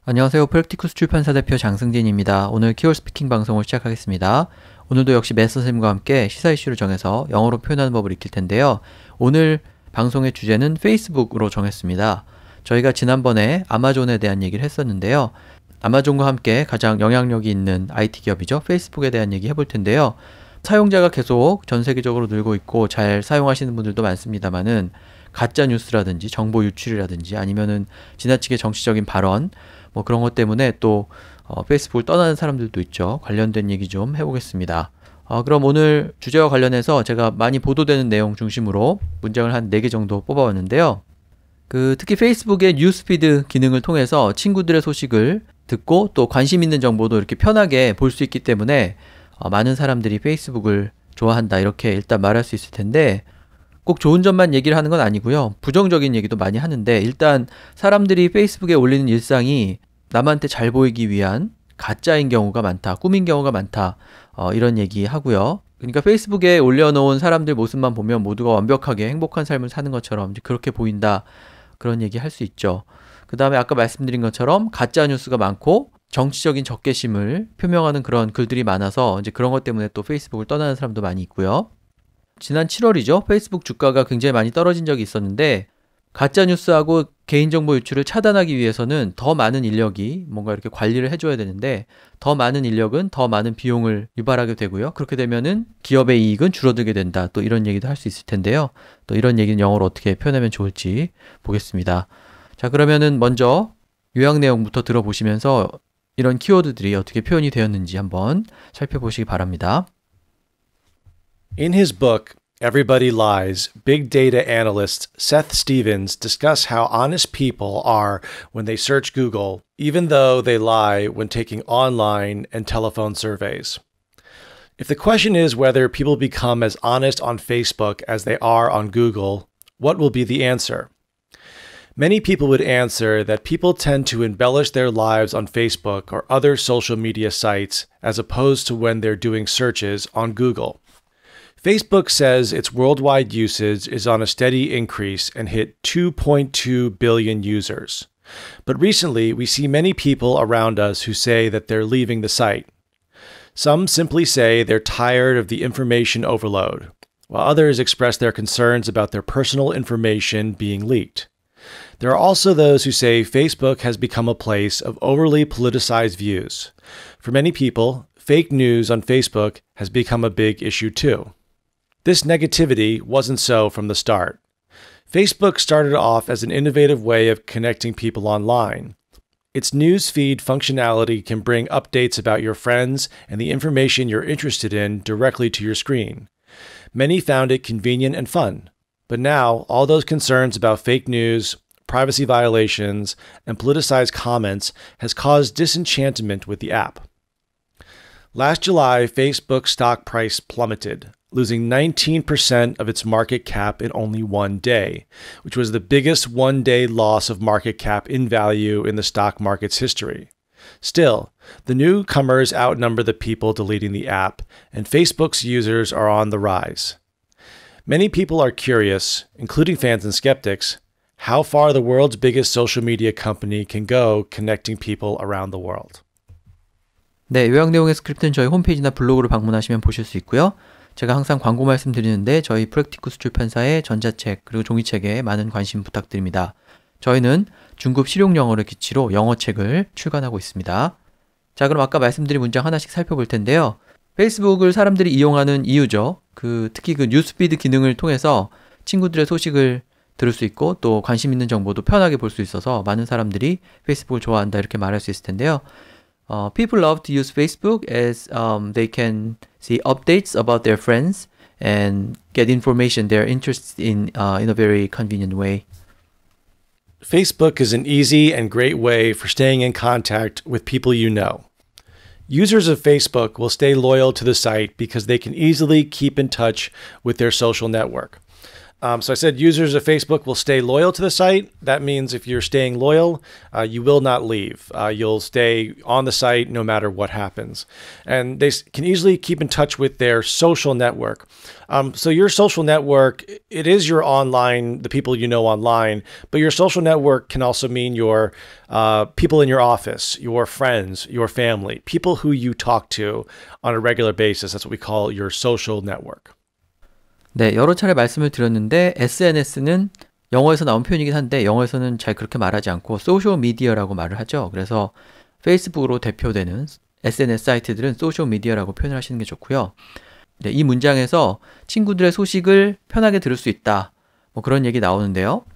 안녕하세요. 프랙티쿠스 출판사 대표 장승진입니다. 오늘 키워드 스피킹 방송을 시작하겠습니다. 오늘도 역시 맷 선생님과 함께 시사 이슈를 정해서 영어로 표현하는 법을 익힐 텐데요. 오늘 방송의 주제는 페이스북으로 정했습니다. 저희가 지난번에 아마존에 대한 얘기를 했었는데요. 아마존과 함께 가장 영향력이 있는 IT 기업이죠. 페이스북에 대한 얘기 해볼 텐데요. 사용자가 계속 전 세계적으로 늘고 있고 잘 사용하시는 분들도 많습니다만은 가짜 뉴스라든지 정보 유출이라든지 아니면은 지나치게 정치적인 발언 뭐 그런 것 때문에 또 페이스북을 떠나는 사람들도 있죠. 관련된 얘기 좀 해보겠습니다. 그럼 오늘 주제와 관련해서 제가 많이 보도되는 내용 중심으로 문장을 한 4개 정도 뽑아왔는데요. 특히 페이스북의 뉴스피드 기능을 통해서 친구들의 소식을 듣고 또 관심 있는 정보도 이렇게 편하게 볼 수 있기 때문에 많은 사람들이 페이스북을 좋아한다 이렇게 일단 말할 수 있을 텐데 꼭 좋은 점만 얘기를 하는 건 아니고요. 부정적인 얘기도 많이 하는데 일단 사람들이 페이스북에 올리는 일상이 남한테 잘 보이기 위한 가짜인 경우가 많다. 꾸민 경우가 많다. 이런 얘기 하고요. 그러니까 페이스북에 올려놓은 사람들 모습만 보면 모두가 완벽하게 행복한 삶을 사는 것처럼 이제 그렇게 보인다. 그런 얘기 할 수 있죠. 그 다음에 아까 말씀드린 것처럼 가짜 뉴스가 많고 정치적인 적개심을 표명하는 그런 글들이 많아서 이제 그런 것 때문에 또 페이스북을 떠나는 사람도 많이 있고요. 지난 7월이죠. 페이스북 주가가 굉장히 많이 떨어진 적이 있었는데 가짜뉴스하고 개인정보 유출을 차단하기 위해서는 더 많은 인력이 뭔가 이렇게 관리를 해줘야 되는데 더 많은 인력은 더 많은 비용을 유발하게 되고요. 그렇게 되면은 기업의 이익은 줄어들게 된다. 또 이런 얘기도 할 수 있을 텐데요. 또 이런 얘기는 영어로 어떻게 표현하면 좋을지 보겠습니다. 자, 그러면은 먼저 요약 내용부터 들어보시면서 이런 키워드들이 어떻게 표현이 되었는지 한번 살펴보시기 바랍니다. In his book, Everybody Lies, big data analyst Seth Stevens discuss how honest people are when they search Google, even though they lie when taking online and telephone surveys. If the question is whether people become as honest on Facebook as they are on Google, what will be the answer? Many people would answer that people tend to embellish their lives on Facebook or other social media sites as opposed to when they're doing searches on Google. Facebook says its worldwide usage is on a steady increase and hit 2.2 billion users. But recently, we see many people around us who say that they're leaving the site. Some simply say they're tired of the information overload, while others express their concerns about their personal information being leaked. There are also those who say Facebook has become a place of overly politicized views. For many people, fake news on Facebook has become a big issue too. This negativity wasn't so from the start. Facebook started off as an innovative way of connecting people online. Its news feed functionality can bring updates about your friends and the information you're interested in directly to your screen. Many found it convenient and fun. But now, all those concerns about fake news, privacy violations, and politicized comments has caused disenchantment with the app. Last July, Facebook's stock price plummeted, losing 19% of its market cap in only one day, which was the biggest one-day loss of market cap in value in the stock market's history. Still, the newcomers outnumber the people deleting the app, and Facebook's users are on the rise. Many people are curious, including fans and skeptics, how far the world's biggest social media company can go connecting people around the world. 네, 요약 내용의 스크립트는 저희 홈페이지나 블로그를 방문하시면 보실 수 있고요. 제가 항상 광고 말씀드리는데 저희 프랙티쿠스 출판사의 전자책 그리고 종이책에 많은 관심 부탁드립니다. 저희는 중급 실용 영어를 기치로 영어책을 출간하고 있습니다. 자, 그럼 아까 말씀드린 문장 하나씩 살펴볼 텐데요. 페이스북을 사람들이 이용하는 이유죠. 특히 뉴스피드 기능을 통해서 친구들의 소식을 들을 수 있고 또 관심 있는 정보도 편하게 볼 수 있어서 많은 사람들이 페이스북을 좋아한다 이렇게 말할 수 있을 텐데요. People love to use Facebook as they can see updates about their friends and get information they're interested in a very convenient way. Facebook is an easy and great way for staying in contact with people you know. Users of Facebook will stay loyal to the site because they can easily keep in touch with their social network. So I said users of Facebook will stay loyal to the site. That means if you're staying loyal, you will not leave. You'll stay on the site no matter what happens. And they can easily keep in touch with their social network. So your social network, it is your online, the people you know online, but your social network can also mean your people in your office, your friends, your family, people who you talk to on a regular basis. That's what we call your social network. 네, 여러 차례 말씀을 드렸는데 SNS는 영어에서 나온 표현이긴 한데 영어에서는 잘 그렇게 말하지 않고 소셜 미디어라고 말을 하죠. 그래서 페이스북으로 대표되는 SNS 사이트들은 소셜 미디어라고 표현을 하시는 게 좋고요. 네, 이 문장에서 친구들의 소식을 편하게 들을 수 있다. 뭐 그런 얘기 나오는데요.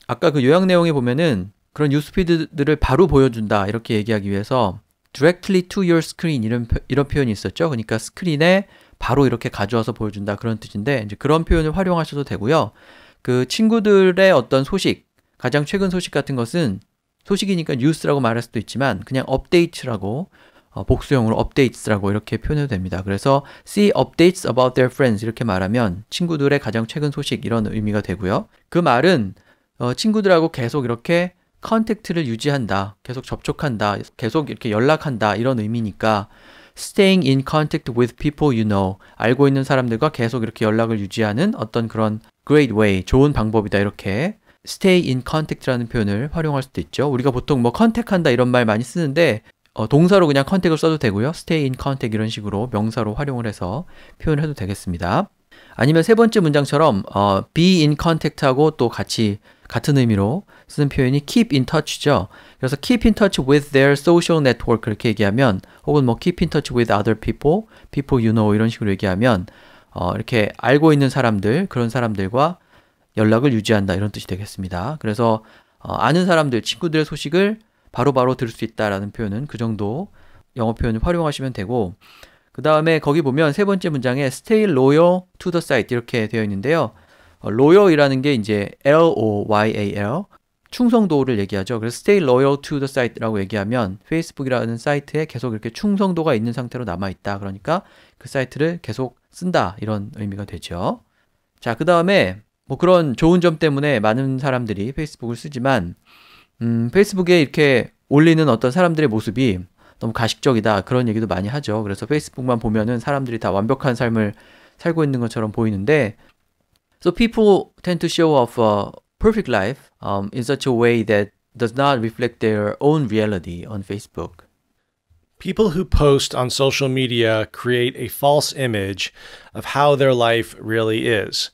아까 그 요약 내용에 보면은 그런 뉴스피드들을 바로 보여준다 이렇게 얘기하기 위해서 directly to your screen 이런 표현이 있었죠. 그러니까 스크린에 바로 이렇게 가져와서 보여준다 그런 뜻인데 이제 그런 표현을 활용하셔도 되고요. 그 친구들의 어떤 소식, 가장 최근 소식 같은 것은 소식이니까 뉴스라고 말할 수도 있지만 그냥 업데이트라고 복수형으로 updates라고 이렇게 표현해도 됩니다. 그래서 see updates about their friends 이렇게 말하면 친구들의 가장 최근 소식 이런 의미가 되고요. 그 말은 친구들하고 계속 이렇게 컨택트를 유지한다, 계속 접촉한다, 계속 이렇게 연락한다 이런 의미니까 staying in contact with people you know, 알고 있는 사람들과 계속 이렇게 연락을 유지하는 어떤 그런 great way, 좋은 방법이다 이렇게 stay in contact라는 표현을 활용할 수도 있죠. 우리가 보통 뭐 컨택한다 이런 말 많이 쓰는데 동사로 그냥 컨택을 써도 되고요. stay in contact 이런 식으로 명사로 활용을 해서 표현을 해도 되겠습니다. 아니면 세 번째 문장처럼 be in contact하고 또 같은 의미로 쓰는 표현이 keep in touch죠. 그래서 keep in touch with their social network 그렇게 얘기하면 혹은 뭐 keep in touch with other people, people you know 이런 식으로 얘기하면 이렇게 알고 있는 사람들, 그런 사람들과 연락을 유지한다 이런 뜻이 되겠습니다. 그래서 아는 사람들, 친구들의 소식을 바로바로 들을 수 있다라는 표현은 그 정도 영어 표현을 활용하시면 되고 그 다음에 거기 보면 세 번째 문장에 stay loyal to the site 이렇게 되어 있는데요. loyal이라는 게 이제 L-O-Y-A-L 충성도를 얘기하죠. 그래서 stay loyal to the site라고 얘기하면 페이스북이라는 사이트에 계속 이렇게 충성도가 있는 상태로 남아있다. 그러니까 그 사이트를 계속 쓴다 이런 의미가 되죠. 자, 그 다음에 뭐 그런 좋은 점 때문에 많은 사람들이 페이스북을 쓰지만 페이스북에 이렇게 올리는 어떤 사람들의 모습이 너무 가식적이다 그런 얘기도 많이 하죠. 그래서 페이스북만 보면은 사람들이 다 완벽한 삶을 살고 있는 것처럼 보이는데 So people tend to show off a perfect life in such a way that does not reflect their own reality on Facebook. People who post on social media create a false image of how their life really is.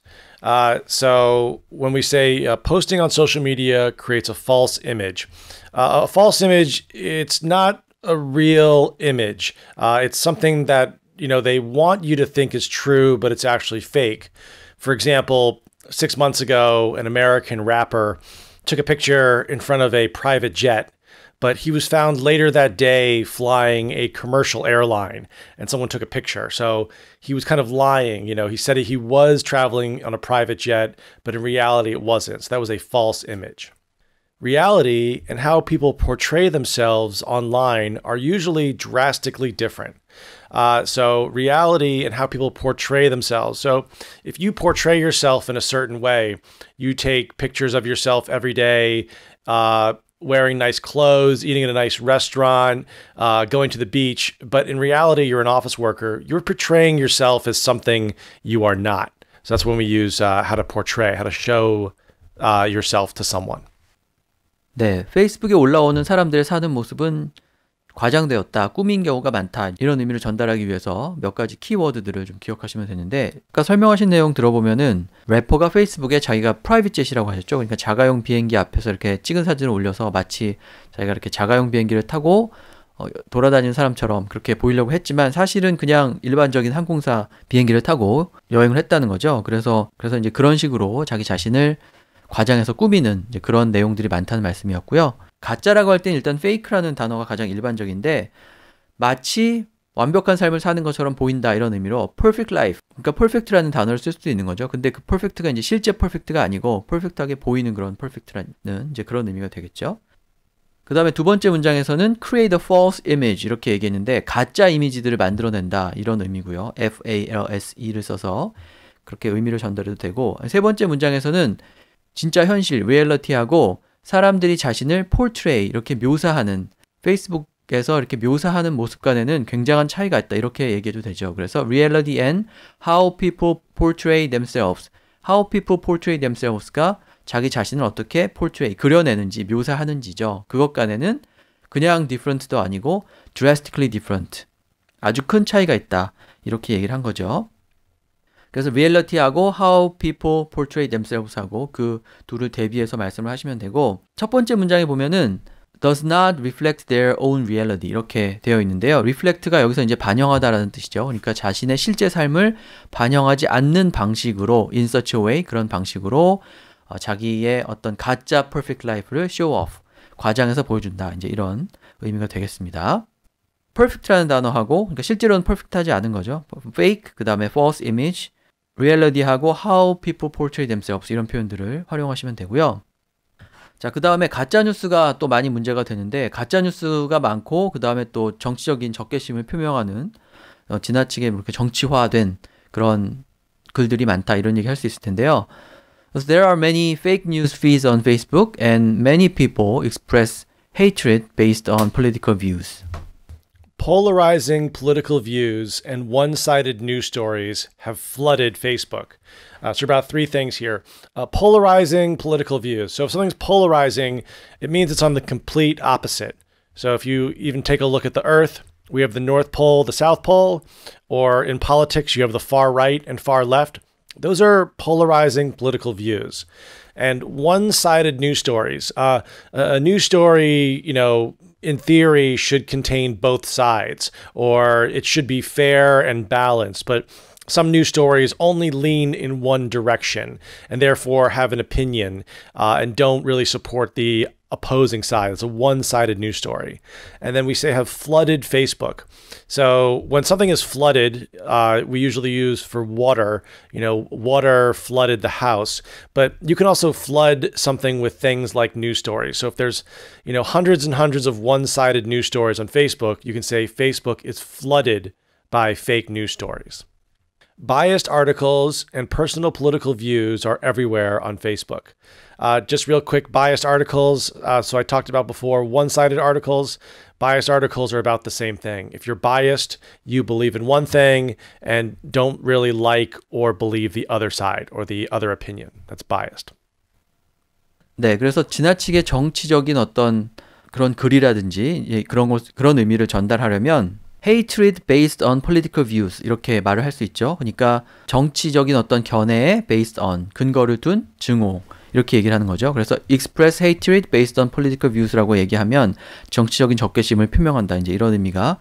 So when we say posting on social media creates a false image, it's not a real image. It's something that, they want you to think is true, but it's actually fake. For example, 6 months ago, an American rapper took a picture in front of a private jet, but he was found later that day flying a commercial airline, and someone took a picture. So he was kind of lying. He said he was traveling on a private jet, but in reality, it wasn't. So that was a false image. Reality and how people portray themselves online are usually drastically different. So reality and how people portray themselves. So if you portray yourself in a certain way, you take pictures of yourself every day, wearing nice clothes, eating at a nice restaurant, going to the beach. But in reality, you're an office worker. You're portraying yourself as something you are not. So that's when we use how to portray, how to show yourself to someone. 네, 페이스북에 올라오는 사람들의 사는 모습은 과장되었다, 꾸민 경우가 많다 이런 의미를 전달하기 위해서 몇 가지 키워드들을 좀 기억하시면 되는데 아까 설명하신 내용 들어보면은 래퍼가 페이스북에 자기가 프라이빗 젯이라고 하셨죠. 그러니까 자가용 비행기 앞에서 이렇게 찍은 사진을 올려서 마치 자기가 이렇게 자가용 비행기를 타고 돌아다니는 사람처럼 그렇게 보이려고 했지만 사실은 그냥 일반적인 항공사 비행기를 타고 여행을 했다는 거죠. 그래서 이제 그런 식으로 자기 자신을 과장해서 꾸미는 이제 그런 내용들이 많다는 말씀이었고요. 가짜라고 할 땐 일단 fake라는 단어가 가장 일반적인데 마치 완벽한 삶을 사는 것처럼 보인다 이런 의미로 perfect life, 그러니까 perfect라는 단어를 쓸 수도 있는 거죠. 근데 그 perfect가 이제 실제 perfect가 아니고 perfect하게 보이는 그런 perfect라는 이제 그런 의미가 되겠죠. 그 다음에 두 번째 문장에서는 create a false image 이렇게 얘기했는데 가짜 이미지들을 만들어낸다 이런 의미고요. F-A-L-S-E를 써서 그렇게 의미를 전달해도 되고, 세 번째 문장에서는 진짜 현실, 리얼리티하고 사람들이 자신을 portray 이렇게 묘사하는, 페이스북에서 이렇게 묘사하는 모습 간에는 굉장한 차이가 있다 이렇게 얘기해도 되죠. 그래서 reality and how people portray themselves, how people portray themselves가 자기 자신을 어떻게 portray, 그려내는지, 묘사하는지죠. 그것 간에는 그냥 different도 아니고 drastically different, 아주 큰 차이가 있다 이렇게 얘기를 한 거죠. 그래서 reality하고 how people portray themselves하고 그 둘을 대비해서 말씀을 하시면 되고, 첫 번째 문장에 보면은 does not reflect their own reality 이렇게 되어 있는데요. reflect가 여기서 이제 반영하다라는 뜻이죠. 그러니까 자신의 실제 삶을 반영하지 않는 방식으로, in such a way, 그런 방식으로 자기의 어떤 가짜 perfect life를 show off, 과장해서 보여준다. 이제 이런 의미가 되겠습니다. perfect라는 단어하고, 그러니까 실제로는 perfect하지 않은 거죠. fake, 그 다음에 false image, reality하고 how people portray themselves 이런 표현들을 활용하시면 되고요. 자, 그 다음에 가짜뉴스가 또 많이 문제가 되는데, 가짜뉴스가 많고 그 다음에 또 정치적인 적개심을 표명하는 지나치게 이렇게 정치화된 그런 글들이 많다 이런 얘기 할 수 있을 텐데요. So there are many fake news feeds on Facebook and many people express hatred based on political views. Polarizing political views and one-sided news stories have flooded Facebook. So about three things here. Polarizing political views. So if something's polarizing, it means it's on the complete opposite. So if you even take a look at the Earth, we have the North Pole, the South Pole, or in politics, you have the far right and far left. Those are polarizing political views. And one-sided news stories. A news story, in theory, should contain both sides, or it should be fair and balanced. But some news stories only lean in one direction and therefore have an opinion and don't really support the opposing side. It's a one-sided news story. And then we say have flooded Facebook. So when something is flooded, we usually use for water, water flooded the house, but you can also flood something with things like news stories. So if there's, hundreds and hundreds of one-sided news stories on Facebook, you can say Facebook is flooded by fake news stories. Biased articles and personal political views are everywhere on Facebook. Just real quick, biased articles. So I talked about before, one-sided articles. Biased articles are about the same thing. If you're biased, you believe in one thing and don't really like or believe the other side or the other opinion. That's biased. 네, 그래서 지나치게 정치적인 어떤 그런 글이라든지 그런 의미를 전달하려면 hatred based on political views 이렇게 말을 할 수 있죠. 그러니까 정치적인 어떤 견해에 based on, 근거를 둔 증오 이렇게 얘기를 하는 거죠. 그래서 express hatred based on political views라고 얘기하면 정치적인 적개심을 표명한다. 이제 이런 의미가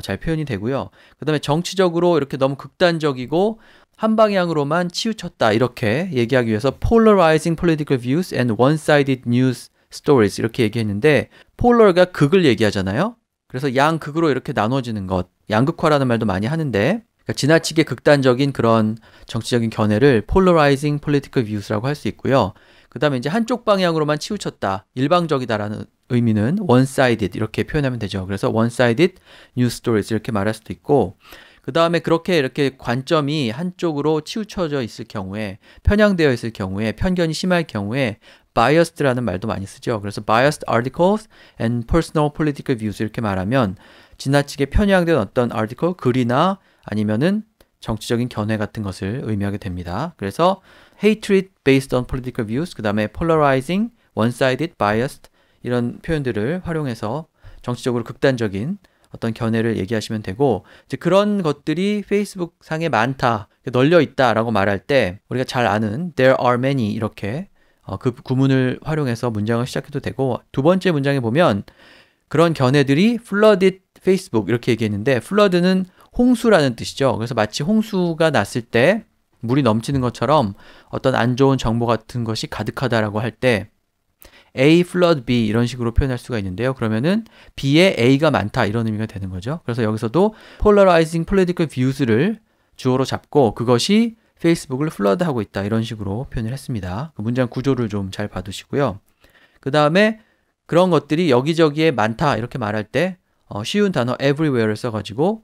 잘 표현이 되고요. 그 다음에 정치적으로 이렇게 너무 극단적이고 한 방향으로만 치우쳤다 이렇게 얘기하기 위해서 polarizing political views and one-sided news stories 이렇게 얘기했는데, polar가 극을 얘기하잖아요. 그래서 양극으로 이렇게 나눠지는 것, 양극화라는 말도 많이 하는데, 그러니까 지나치게 극단적인 그런 정치적인 견해를 polarizing political views라고 할 수 있고요. 그 다음에 이제 한쪽 방향으로만 치우쳤다, 일방적이다라는 의미는 one-sided 이렇게 표현하면 되죠. 그래서 one-sided news stories 이렇게 말할 수도 있고, 그 다음에 그렇게 이렇게 관점이 한쪽으로 치우쳐져 있을 경우에, 편향되어 있을 경우에, 편견이 심할 경우에 biased라는 말도 많이 쓰죠. 그래서 biased articles and personal political views 이렇게 말하면 지나치게 편향된 어떤 article, 글이나 아니면은 정치적인 견해 같은 것을 의미하게 됩니다. 그래서 hatred based on political views, 그 다음에 polarizing, one-sided, biased 이런 표현들을 활용해서 정치적으로 극단적인 어떤 견해를 얘기하시면 되고, 이제 그런 것들이 페이스북 상에 많다, 널려 있다라고 말할 때 우리가 잘 아는 there are many 이렇게 그 구문을 활용해서 문장을 시작해도 되고, 두 번째 문장에 보면 그런 견해들이 flooded Facebook 이렇게 얘기했는데, flood는 홍수라는 뜻이죠. 그래서 마치 홍수가 났을 때 물이 넘치는 것처럼 어떤 안 좋은 정보 같은 것이 가득하다라고 할 때 A flood B 이런 식으로 표현할 수가 있는데요. 그러면은 B에 A가 많다 이런 의미가 되는 거죠. 그래서 여기서도 polarizing political views를 주어로 잡고 그것이 페이스북을 플러드하고 있다 이런 식으로 표현을 했습니다. 그 문장 구조를 좀 잘 봐두시고요. 그 다음에 그런 것들이 여기저기에 많다 이렇게 말할 때 쉬운 단어 everywhere를 써가지고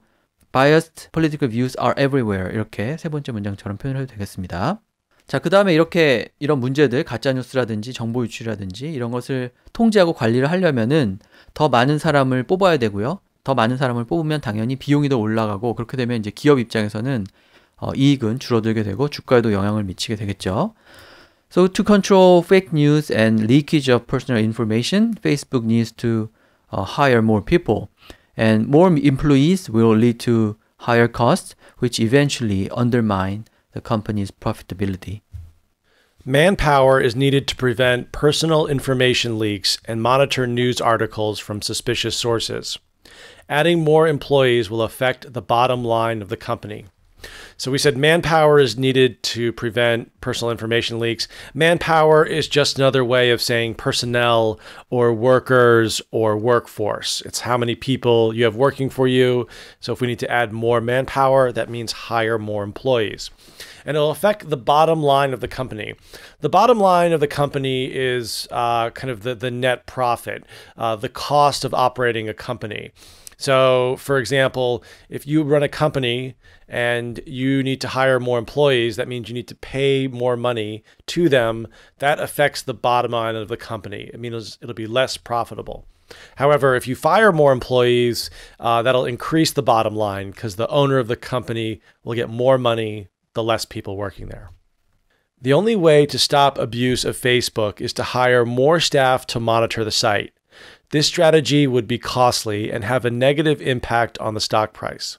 biased political views are everywhere. 이렇게 세 번째 문장처럼 표현을 해도 되겠습니다. 자, 그 다음에 이런 문제들, 가짜뉴스라든지 정보 유출이라든지 이런 것을 통제하고 관리를 하려면은 더 많은 사람을 뽑아야 되고요. 더 많은 사람을 뽑으면 당연히 비용이 더 올라가고 그렇게 되면 이제 기업 입장에서는 이익은 줄어들게 되고 주가에도 영향을 미치게 되겠죠. So to control fake news and leakage of personal information, Facebook needs to hire more people. And more employees will lead to higher costs, which eventually undermine the company's profitability. Manpower is needed to prevent personal information leaks and monitor news articles from suspicious sources. Adding more employees will affect the bottom line of the company. So we said manpower is needed to prevent personal information leaks. Manpower is just another way of saying personnel or workers or workforce. It's how many people you have working for you. So if we need to add more manpower, that means hire more employees. And it'll affect the bottom line of the company. The bottom line of the company is kind of the net profit, the cost of operating a company. So, for example, if you run a company and you need to hire more employees, that means you need to pay more money to them. That affects the bottom line of the company. It means it'll be less profitable. However, if you fire more employees, that'll increase the bottom line because the owner of the company will get more money the less people working there. The only way to stop abuse of Facebook is to hire more staff to monitor the site. This strategy would be costly and have a negative impact on the stock price.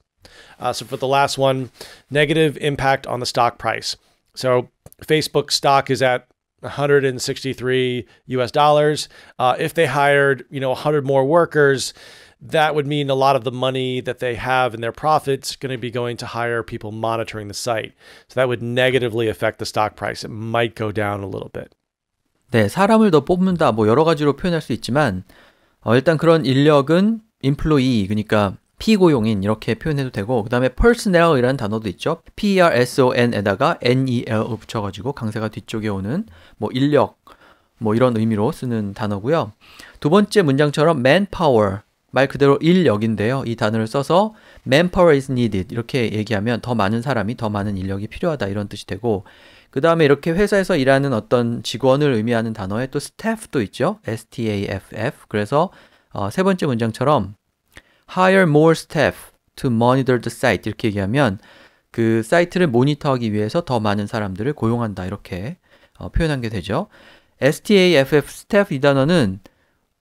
So for the last one, negative impact on the stock price. So Facebook stock is at $163 US. If they hired, 100 more workers, that would mean a lot of the money that they have in their profits going to be going to hire people monitoring the site. So that would negatively affect the stock price. It might go down a little bit. 네, 사람을 더 뽑는다. 뭐 여러 가지로 표현할 수 있지만 일단 그런 인력은 employee, 그러니까 피고용인 이렇게 표현해도 되고 그 다음에 personnel이라는 단어도 있죠. P-E-R-S-O-N에다가 N-E-L을 붙여가지고 강세가 뒤쪽에 오는 뭐 인력 뭐 이런 의미로 쓰는 단어고요. 두 번째 문장처럼 manpower, 말 그대로 인력인데요. 이 단어를 써서 manpower is needed 이렇게 얘기하면 더 많은 사람이 더 많은 인력이 필요하다 이런 뜻이 되고 그 다음에 이렇게 회사에서 일하는 어떤 직원을 의미하는 단어에 또 staff도 있죠. S-T-A-F-F. 그래서 세 번째 문장처럼 hire more staff to monitor the site 이렇게 얘기하면 그 사이트를 모니터하기 위해서 더 많은 사람들을 고용한다 이렇게 표현한 게 되죠. S-T-A-F-F, staff 이 단어는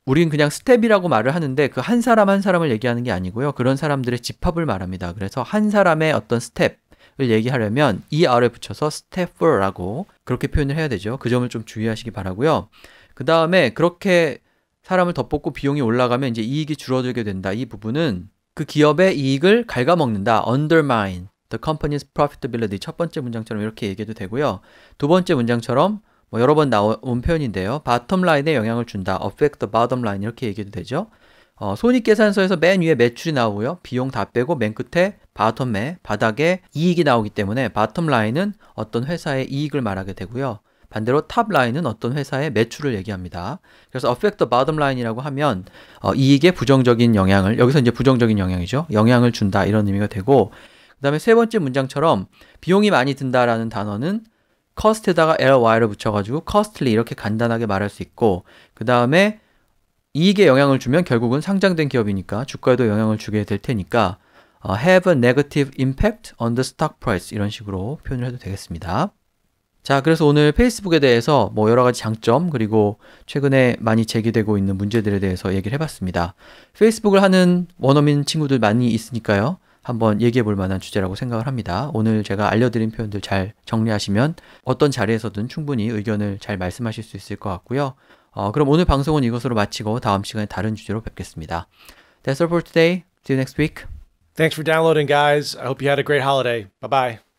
우린 그냥 스텝이라고 말을 하는데 그 한 사람 한 사람을 얘기하는 게 아니고요. 그런 사람들의 집합을 말합니다. 그래서 한 사람의 어떤 스텝 을 얘기하려면 ER에 붙여서 staffer라고 그렇게 표현을 해야 되죠. 그 점을 좀 주의하시기 바라고요. 그 다음에 그렇게 사람을 더 뽑고 비용이 올라가면 이제 이익이 줄어들게 된다. 이 부분은 그 기업의 이익을 갉아먹는다. undermine the company's profitability. 첫 번째 문장처럼 이렇게 얘기해도 되고요. 두 번째 문장처럼 뭐 여러 번 나온 표현인데요. bottom line에 영향을 준다. affect the bottom line 이렇게 얘기해도 되죠. 손익계산서에서 맨 위에 매출이 나오고요. 비용 다 빼고 맨 끝에 바텀에 바닥에 이익이 나오기 때문에 바텀 라인은 어떤 회사의 이익을 말하게 되고요. 반대로 탑 라인은 어떤 회사의 매출을 얘기합니다. 그래서 affect the bottom line이라고 하면 이익에 부정적인 영향을 여기서 이제 부정적인 영향이죠. 영향을 준다 이런 의미가 되고 그 다음에 세 번째 문장처럼 비용이 많이 든다라는 단어는 cost에다가 ly를 붙여가지고 costly 이렇게 간단하게 말할 수 있고 그 다음에 이익에 영향을 주면 결국은 상장된 기업이니까 주가에도 영향을 주게 될 테니까 have a negative impact on the stock price 이런 식으로 표현을 해도 되겠습니다. 자, 그래서 오늘 페이스북에 대해서 뭐 여러 가지 장점 그리고 최근에 많이 제기되고 있는 문제들에 대해서 얘기를 해봤습니다. 페이스북을 하는 원어민 친구들 많이 있으니까요. 한번 얘기해 볼 만한 주제라고 생각을 합니다. 오늘 제가 알려드린 표현들 잘 정리하시면 어떤 자리에서든 충분히 의견을 잘 말씀하실 수 있을 것 같고요. 그럼 오늘 방송은 이것으로 마치고 다음 시간에 다른 주제로 뵙겠습니다. That's all for today. See you next week. Thanks for downloading, guys. I hope you had a great holiday. Bye-bye.